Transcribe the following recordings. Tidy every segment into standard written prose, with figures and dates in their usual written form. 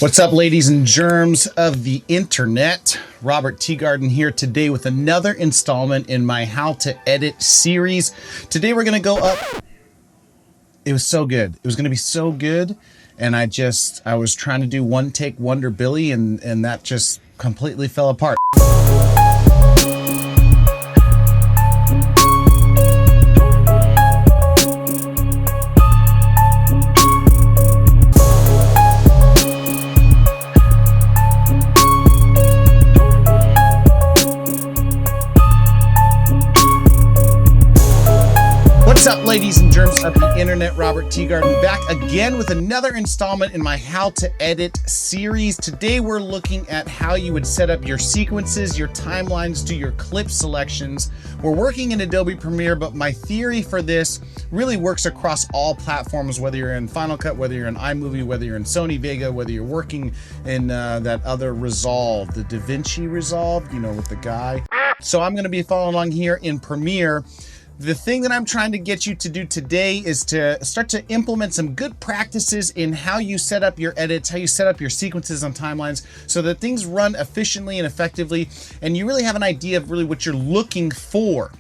What's up, ladies and germs of the internet? Robert Teegarden here today with another installment in my How to Edit series. Today we're going to go up. It was so good. It was going to be so good. And I was trying to do one take Wonder Billy and that just completely fell apart. What's up, ladies and germs of the internet? Robert Teegarden back again with another installment in my How to Edit series. Today we're looking at how you would set up your sequences, your timelines, do your clip selections. We're working in Adobe Premiere, but my theory for this really works across all platforms, whether you're in Final Cut, whether you're in iMovie, whether you're in Sony Vega, whether you're working in that other Resolve, the DaVinci Resolve, you know, with the guy. So I'm going to be following along here in Premiere. The thing that I'm trying to get you to do today is to start to implement some good practices in how you set up your edits, how you set up your sequences on timelines so that things run efficiently and effectively, and you really have an idea of really what you're looking for.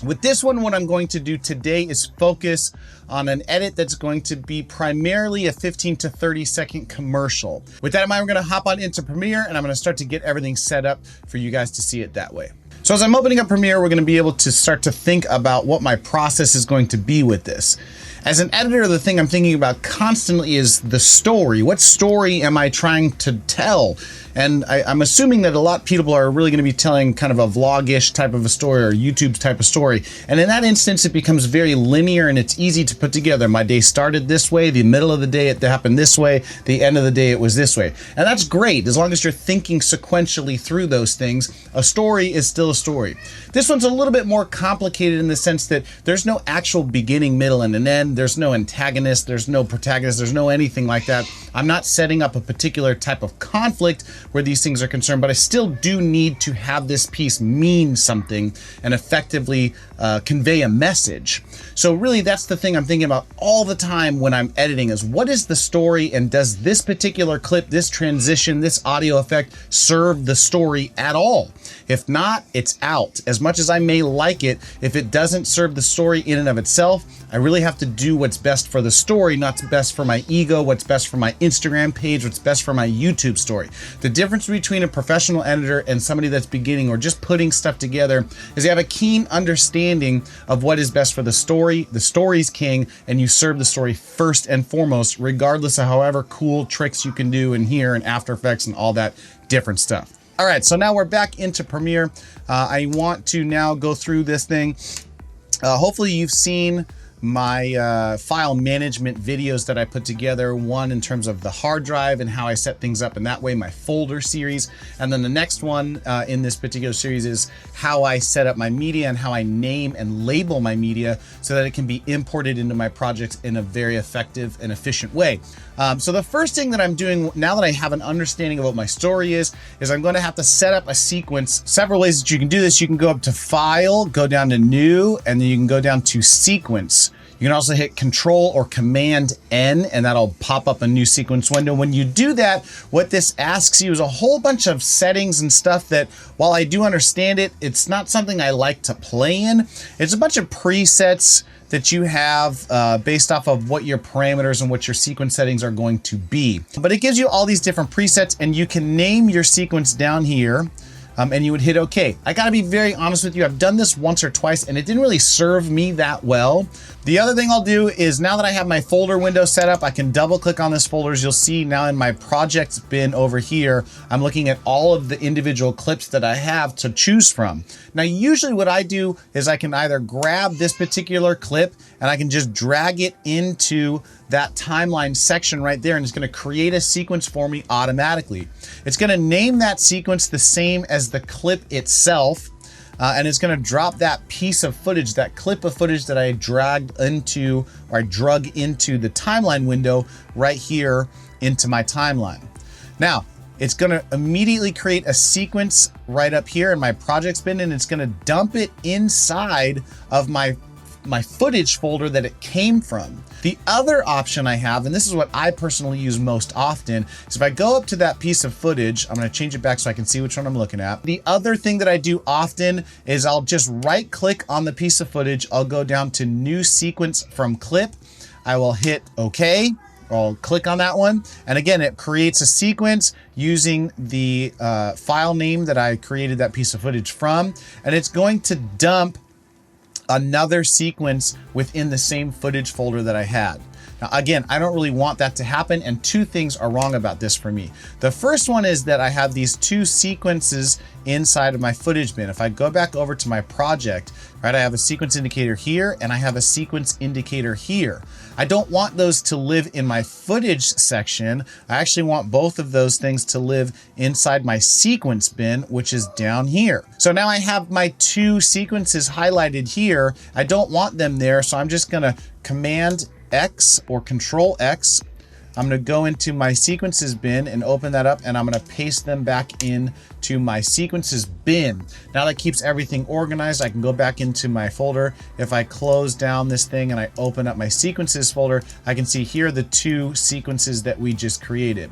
With this one, what I'm going to do today is focus on an edit that's going to be primarily a 15 to 30 second commercial. With that in mind, we're going to hop on into Premiere and I'm going to start to get everything set up for you guys to see it that way. So as I'm opening up Premiere, we're going to be able to start to think about what my process is going to be with this. As an editor, the thing I'm thinking about constantly is the story. What story am I trying to tell? And I'm assuming that a lot of people are really going to be telling kind of a vlog-ish type of a story or YouTube type of story. And in that instance, it becomes very linear and it's easy to put together. My day started this way, the middle of the day it happened this way, the end of the day it was this way. And that's great as long as you're thinking sequentially through those things. A story is still a story. This one's a little bit more complicated in the sense that there's no actual beginning, middle, and an end. There's no antagonist, there's no protagonist, there's no anything like that. I'm not setting up a particular type of conflict where these things are concerned, but I still do need to have this piece mean something and effectively convey a message. So really that's the thing I'm thinking about all the time when I'm editing is what is the story and does this particular clip, this transition, this audio effect serve the story at all? If not, it's out. As much as I may like it, if it doesn't serve the story in and of itself, I really have to do what's best for the story, not what's best for my ego, what's best for my Instagram page, what's best for my YouTube story. The difference between a professional editor and somebody that's beginning or just putting stuff together is you have a keen understanding of what is best for the story. The story's king, and you serve the story first and foremost, regardless of however cool tricks you can do in here and After Effects and all that different stuff. All right, so now we're back into Premiere. I want to now go through this thing. Hopefully you've seen my file management videos that I put together, one in terms of the hard drive and how I set things up in that way, my folder series. And then the next one in this particular series is how I set up my media and how I name and label my media so that it can be imported into my projects in a very effective and efficient way. So the first thing that I'm doing now that I have an understanding of what my story is I'm going to have to set up a sequence. Several ways that you can do this. You can go up to File, go down to New, and then you can go down to Sequence. You can also hit Control or Command N, and that'll pop up a new sequence window. When you do that, what this asks you is a whole bunch of settings and stuff that, while I do understand it, it's not something I like to play in. It's a bunch of presets that you have based off of what your parameters and what your sequence settings are going to be. But it gives you all these different presets, and you can name your sequence down here. And you would hit OK. I gotta be very honest with you, I've done this once or twice and it didn't really serve me that well. The other thing I'll do is now that I have my folder window set up, I can double click on this folder. As you'll see now in my projects bin over here, I'm looking at all of the individual clips that I have to choose from. Now, usually what I do is I can either grab this particular clip and I can just drag it into that timeline section right there, and it's going to create a sequence for me automatically. It's going to name that sequence the same as the clip itself, and it's going to drop that piece of footage, that clip of footage that I dragged into, or I drug into the timeline window right here into my timeline. Now, it's going to immediately create a sequence right up here in my projects bin, and it's going to dump it inside of my my footage folder that it came from. The other option I have, and this is what I personally use most often, is if I go up to that piece of footage, I'm gonna change it back so I can see which one I'm looking at. The other thing that I do often is I'll just right click on the piece of footage. I'll go down to new sequence from clip. I will hit OK. I'll click on that one. And again, it creates a sequence using the file name that I created that piece of footage from. And it's going to dump another sequence within the same footage folder that I had. Now, again, I don't really want that to happen, and two things are wrong about this for me. The first one is that I have these two sequences inside of my footage bin. If I go back over to my project, right, I have a sequence indicator here and I have a sequence indicator here. I don't want those to live in my footage section. I actually want both of those things to live inside my sequence bin, which is down here. So now I have my two sequences highlighted here. I don't want them there, so I'm just gonna Command X or Control X. I'm gonna go into my sequences bin and open that up, and I'm gonna paste them back into my sequences bin. Now that keeps everything organized. I can go back into my folder. If I close down this thing and I open up my sequences folder, I can see here the two sequences that we just created.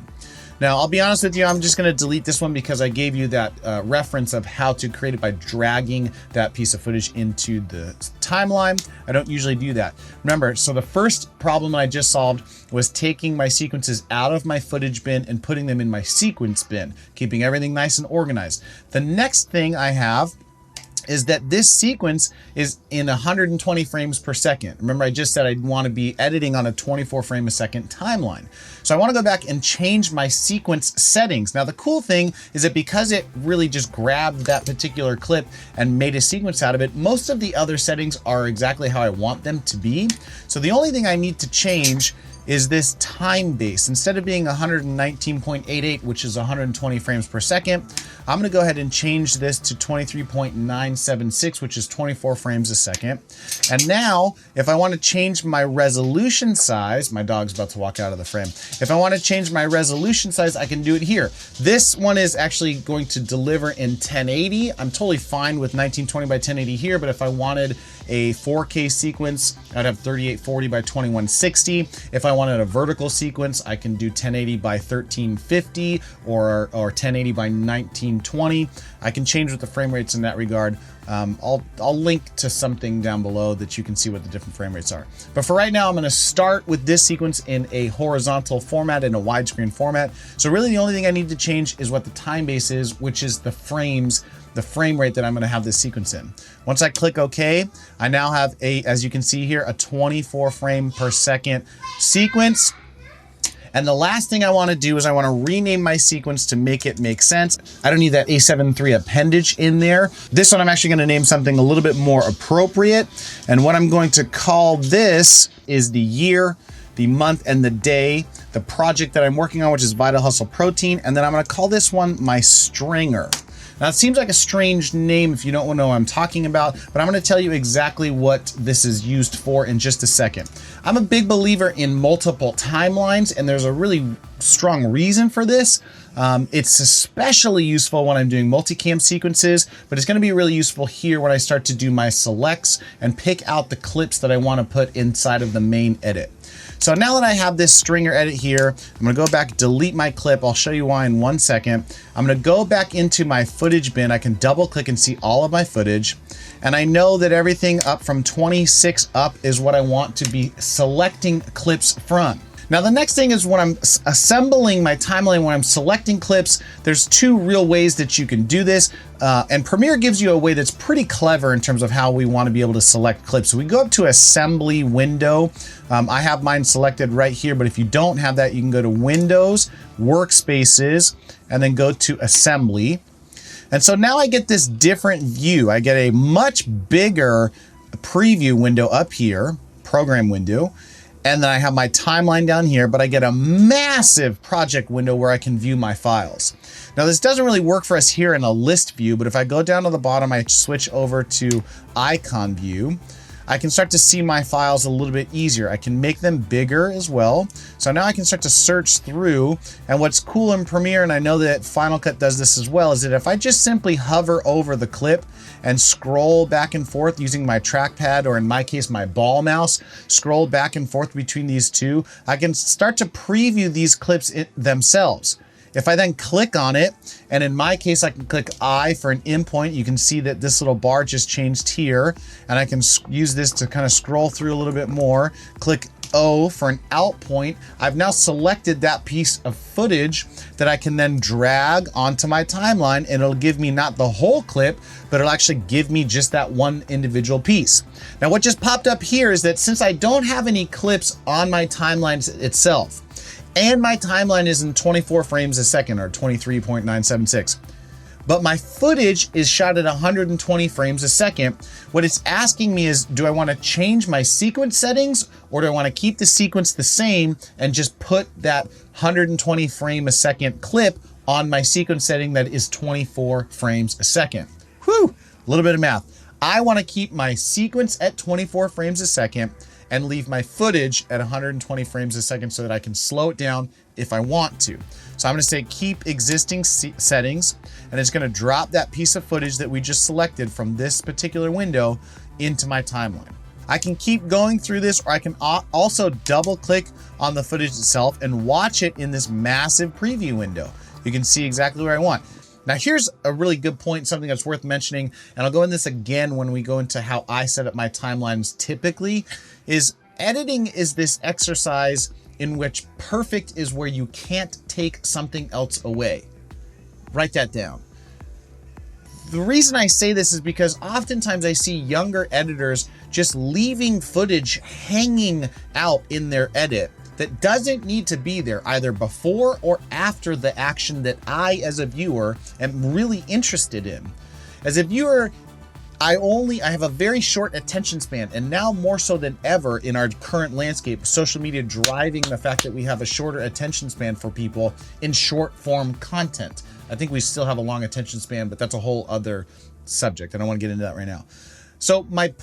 Now, I'll be honest with you, I'm just gonna delete this one because I gave you that reference of how to create it by dragging that piece of footage into the timeline. I don't usually do that. Remember, so the first problem I just solved was taking my sequences out of my footage bin and putting them in my sequence bin, keeping everything nice and organized. The next thing I have is that this sequence is in 120 frames per second. Remember, I just said I'd want to be editing on a 24 frame a second timeline. So I want to go back and change my sequence settings. Now, the cool thing is that because it really just grabbed that particular clip and made a sequence out of it, most of the other settings are exactly how I want them to be. So the only thing I need to change is this time base. Instead of being 119.88, which is 120 frames per second, I'm gonna go ahead and change this to 23.976, which is 24 frames a second. And now, if I wanna change my resolution size, my dog's about to walk out of the frame. If I wanna change my resolution size, I can do it here. This one is actually going to deliver in 1080. I'm totally fine with 1920 by 1080 here, but if I wanted a 4K sequence, I'd have 3840 by 2160. If I wanted a vertical sequence, I can do 1080 by 1350 or 1080 by 1920. I can change with the frame rates in that regard. I'll link to something down below that you can see what the different frame rates are. But for right now, I'm gonna start with this sequence in a horizontal format, in a widescreen format. So really the only thing I need to change is what the time base is, which is the frame rate that I'm gonna have this sequence in. Once I click OK, I now have as you can see here, a 24 frame per second sequence. And the last thing I want to do is I want to rename my sequence to make it make sense. I don't need that A73 appendage in there. This one I'm actually going to name something a little bit more appropriate. And what I'm going to call this is the year, the month, and the day, the project that I'm working on, which is Vital Hustle Protein. And then I'm going to call this one my stringer. Now, it seems like a strange name if you don't know what I'm talking about, but I'm going to tell you exactly what this is used for in just a second. I'm a big believer in multiple timelines, and there's a really strong reason for this. It's especially useful when I'm doing multicam sequences, but it's going to be really useful here when I start to do my selects and pick out the clips that I want to put inside of the main edit. So now that I have this stringer edit here, I'm gonna go back, delete my clip. I'll show you why in 1 second. I'm gonna go back into my footage bin. I can double click and see all of my footage. And I know that everything up from 26 up is what I want to be selecting clips from. Now, the next thing is when I'm assembling my timeline, when I'm selecting clips, there's two real ways that you can do this. And Premiere gives you a way that's pretty clever in terms of how we want to be able to select clips. So we go up to assembly window. I have mine selected right here, but if you don't have that, you can go to Windows, Workspaces, and then go to Assembly. And so now I get this different view. I get a much bigger preview window up here, program window. And then I have my timeline down here, but I get a massive project window where I can view my files. Now, this doesn't really work for us here in a list view, but if I go down to the bottom, I switch over to icon view. I can start to see my files a little bit easier. I can make them bigger as well. So now I can start to search through. And what's cool in Premiere, and I know that Final Cut does this as well, is that if I just simply hover over the clip and scroll back and forth using my trackpad, or in my case, my ball mouse, scroll back and forth between these two, I can start to preview these clips themselves. If I then click on it, and in my case, I can click I for an in point, you can see that this little bar just changed here, and I can use this to kind of scroll through a little bit more. Click O for an out point. I've now selected that piece of footage that I can then drag onto my timeline, and it'll give me not the whole clip, but it'll actually give me just that one individual piece. Now, what just popped up here is that since I don't have any clips on my timeline itself, and my timeline is in 24 frames a second, or 23.976. But my footage is shot at 120 frames a second. What it's asking me is, do I want to change my sequence settings, or do I want to keep the sequence the same and just put that 120 frame a second clip on my sequence setting that is 24 frames a second? Whew, a little bit of math. I want to keep my sequence at 24 frames a second and leave my footage at 120 frames a second so that I can slow it down if I want to. So I'm going to say keep existing settings, and it's going to drop that piece of footage that we just selected from this particular window into my timeline. I can keep going through this, or I can also double click on the footage itself and watch it in this massive preview window. You can see exactly where I want. Now, here's a really good point, something that's worth mentioning, and I'll go in this again when we go into how I set up my timelines typically, is editing is this exercise in which perfect is where you can't take something else away. Write that down. The reason I say this is because oftentimes I see younger editors just leaving footage hanging out in their edit that doesn't need to be there, either before or after the action that I, as a viewer, am really interested in. As a viewer, I have a very short attention span, and now more so than ever in our current landscape, social media driving the fact that we have a shorter attention span for people in short form content. I think we still have a long attention span, but that's a whole other subject. I don't want to get into that right now. So my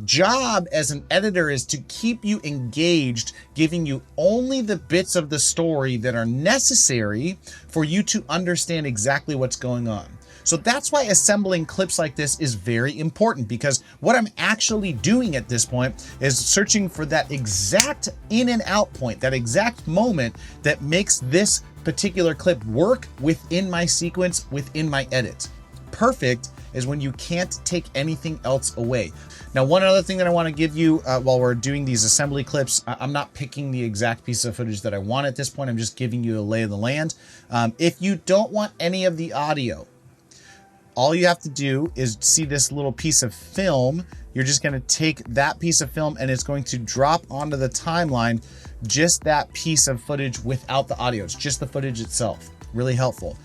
job as an editor is to keep you engaged, giving you only the bits of the story that are necessary for you to understand exactly what's going on. So that's why assembling clips like this is very important, because what I'm actually doing at this point is searching for that exact in and out point, that exact moment that makes this particular clip work within my sequence, within my edit. Perfect is when you can't take anything else away. Now, one other thing that I want to give you while we're doing these assembly clips, I'm not picking the exact piece of footage that I want at this point. I'm just giving you a lay of the land. If you don't want any of the audio, all you have to do is see this little piece of film. You're just going to take that piece of film, and it's going to drop onto the timeline just that piece of footage without the audio. It's just the footage itself. Really helpful.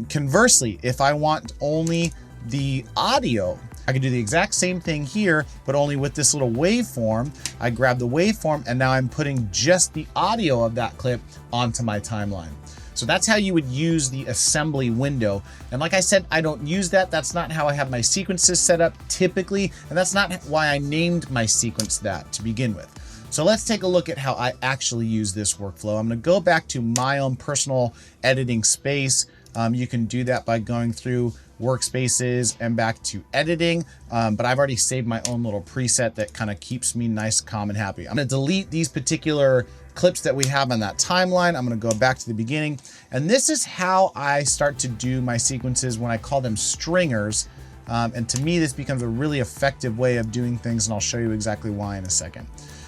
Conversely, if I want only the audio, I can do the exact same thing here, but only with this little waveform. I grab the waveform, and now I'm putting just the audio of that clip onto my timeline. So that's how you would use the assembly window. And like I said, I don't use that. That's not how I have my sequences set up typically. And that's not why I named my sequence that to begin with. So let's take a look at how I actually use this workflow. I'm going to go back to my own personal editing space. You can do that by going through workspaces and back to editing. But I've already saved my own little preset that kind of keeps me nice, calm, and happy. I'm going to delete these particular clips that we have on that timeline. I'm going to go back to the beginning. And this is how I start to do my sequences when I call them stringers. And to me, this becomes a really effective way of doing things. And I'll show you exactly why in a second.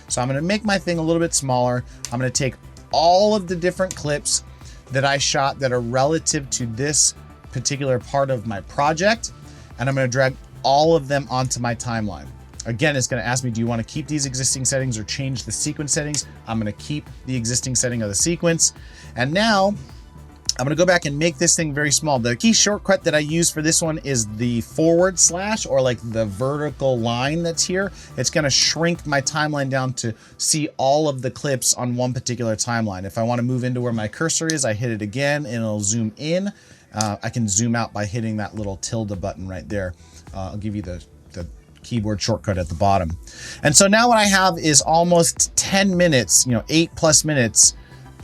So I'm going to make my thing a little bit smaller. I'm going to take all of the different clips that I shot that are relative to this particular part of my project, and I'm going to drag all of them onto my timeline. Again, it's going to ask me, do you want to keep these existing settings or change the sequence settings? I'm going to keep the existing setting of the sequence. And now I'm going to go back and make this thing very small. The key shortcut that I use for this one is the / or like the vertical line that's here. It's going to shrink my timeline down to see all of the clips on one particular timeline. If I want to move into where my cursor is, I hit it again and it'll zoom in. I can zoom out by hitting that little tilde button right there. I'll give you the keyboard shortcut at the bottom. And so now what I have is almost 10 minutes, 8+ minutes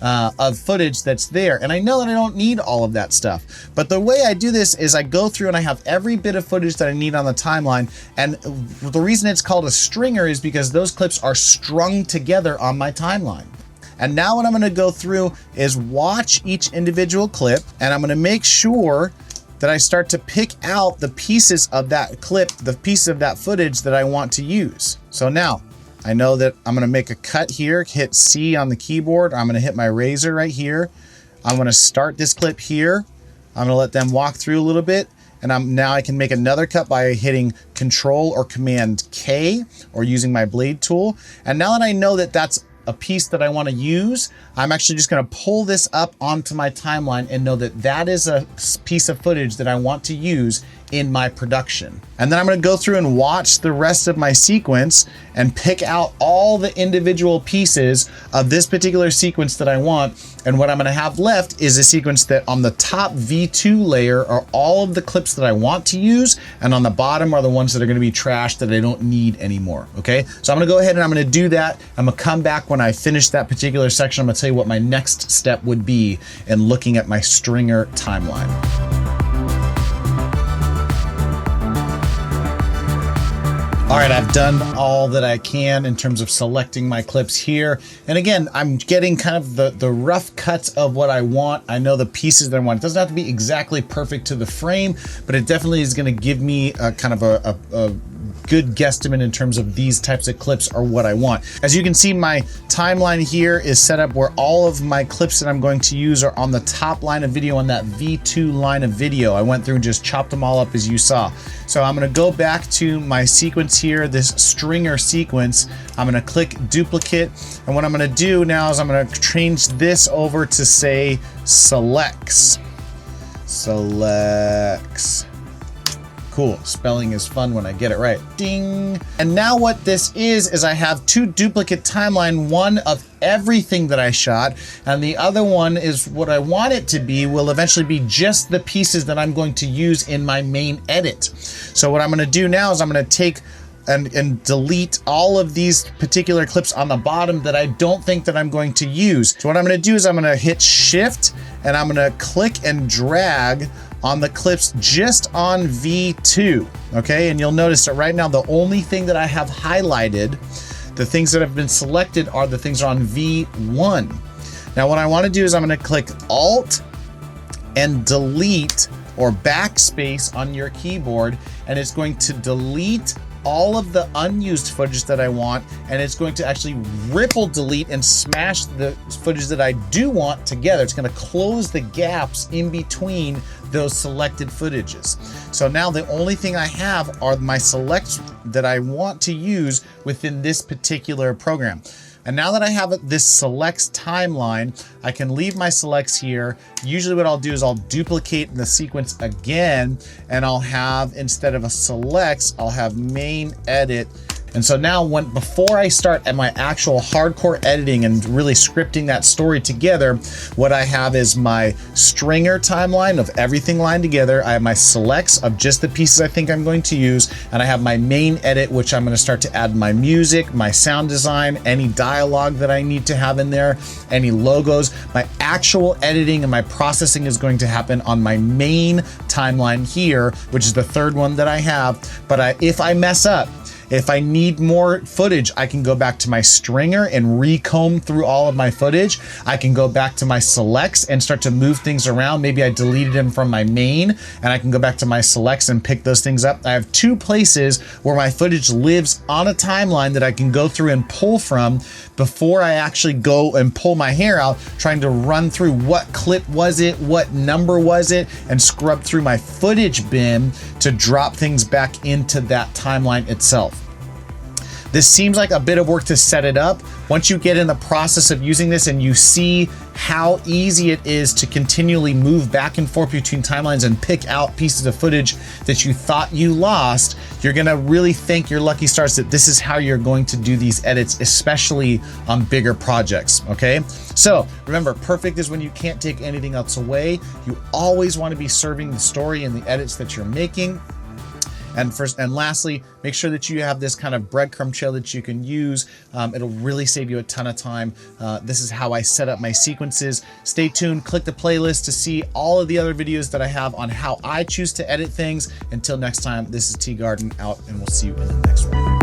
of footage that's there. And I know that I don't need all of that stuff. But the way I do this is I go through and I have every bit of footage that I need on the timeline. And the reason it's called a stringer is because those clips are strung together on my timeline. And now what I'm gonna go through is watch each individual clip, and I'm gonna make sure that I start to pick out the pieces of that clip, the piece of that footage that I want to use. So now, I know that I'm gonna make a cut here, hit C on the keyboard. I'm gonna hit my razor right here. I'm gonna start this clip here. I'm gonna let them walk through a little bit. And now I can make another cut by hitting Control or Command K or using my blade tool. And now that I know that that's a piece that I want to use, I'm actually just going to pull this up onto my timeline and know that that is a piece of footage that I want to use in my production. And then I'm going to go through and watch the rest of my sequence and pick out all the individual pieces of this particular sequence that I want. And what I'm going to have left is a sequence that on the top V2 layer are all of the clips that I want to use, and on the bottom are the ones that are going to be trashed that I don't need anymore. Okay, so I'm going to go ahead and I'm going to do that. I'm going to come back when I finish that particular section. I'm going to tell you what my next step would be in looking at my stringer timeline. All right, I've done all that I can in terms of selecting my clips here. And again, I'm getting kind of the rough cuts of what I want. I know the pieces that I want. It doesn't have to be exactly perfect to the frame, but it definitely is gonna give me a kind of a good guesstimate in terms of these types of clips are what I want. As you can see, my timeline here is set up where all of my clips that I'm going to use are on the top line of video on that V2 line of video. I went through and just chopped them all up as you saw. So I'm gonna go back to my sequence here, this stringer sequence. I'm gonna click duplicate. And what I'm gonna do now is I'm gonna change this over to say selects. Selects. Cool, spelling is fun when I get it right. Ding. And now what this is I have two duplicate timeline, one of everything that I shot, and the other one is what I want it to be, will eventually be just the pieces that I'm going to use in my main edit. So what I'm gonna do now is I'm gonna take and delete all of these particular clips on the bottom that I don't think that I'm going to use. So what I'm gonna do is I'm gonna hit Shift and I'm gonna click and drag on the clips just on V2, okay? And you'll notice that right now the only thing that I have highlighted, the things that have been selected are the things on V1. Now what I wanna do is I'm gonna click Alt and delete or backspace on your keyboard, and it's going to delete all of the unused footage that I want, and it's going to actually ripple delete and smash the footage that I do want together. It's going to close the gaps in between those selected footages. So now the only thing I have are my selects that I want to use within this particular program. And now that I have this selects timeline, I can leave my selects here. Usually what I'll do is I'll duplicate the sequence again, and I'll have, instead of a selects, I'll have main edit. And so now before I start at my actual hardcore editing and really scripting that story together, what I have is my stringer timeline of everything lined together. I have my selects of just the pieces I think I'm going to use, and I have my main edit, which I'm going to start to add my music, my sound design, any dialogue that I need to have in there, any logos. My actual editing and my processing is going to happen on my main timeline here, which is the third one that I have. But if I mess up, if I need more footage, I can go back to my stringer and recomb through all of my footage. I can go back to my selects and start to move things around. Maybe I deleted them from my main, and I can go back to my selects and pick those things up. I have two places where my footage lives on a timeline that I can go through and pull from before I actually go and pull my hair out, trying to run through what clip was it, what number was it, and scrub through my footage bin to drop things back into that timeline itself. This seems like a bit of work to set it up. Once you get in the process of using this and you see how easy it is to continually move back and forth between timelines and pick out pieces of footage that you thought you lost, you're gonna really thank your lucky stars that this is how you're going to do these edits, especially on bigger projects, okay? So remember, perfect is when you can't take anything else away. You always wanna be serving the story and the edits that you're making. And lastly, make sure that you have this kind of breadcrumb trail that you can use. It'll really save you a ton of time. This is how I set up my sequences. Stay tuned, click the playlist to see all of the other videos that I have on how I choose to edit things. Until next time, this is Teegarden out, and we'll see you in the next one.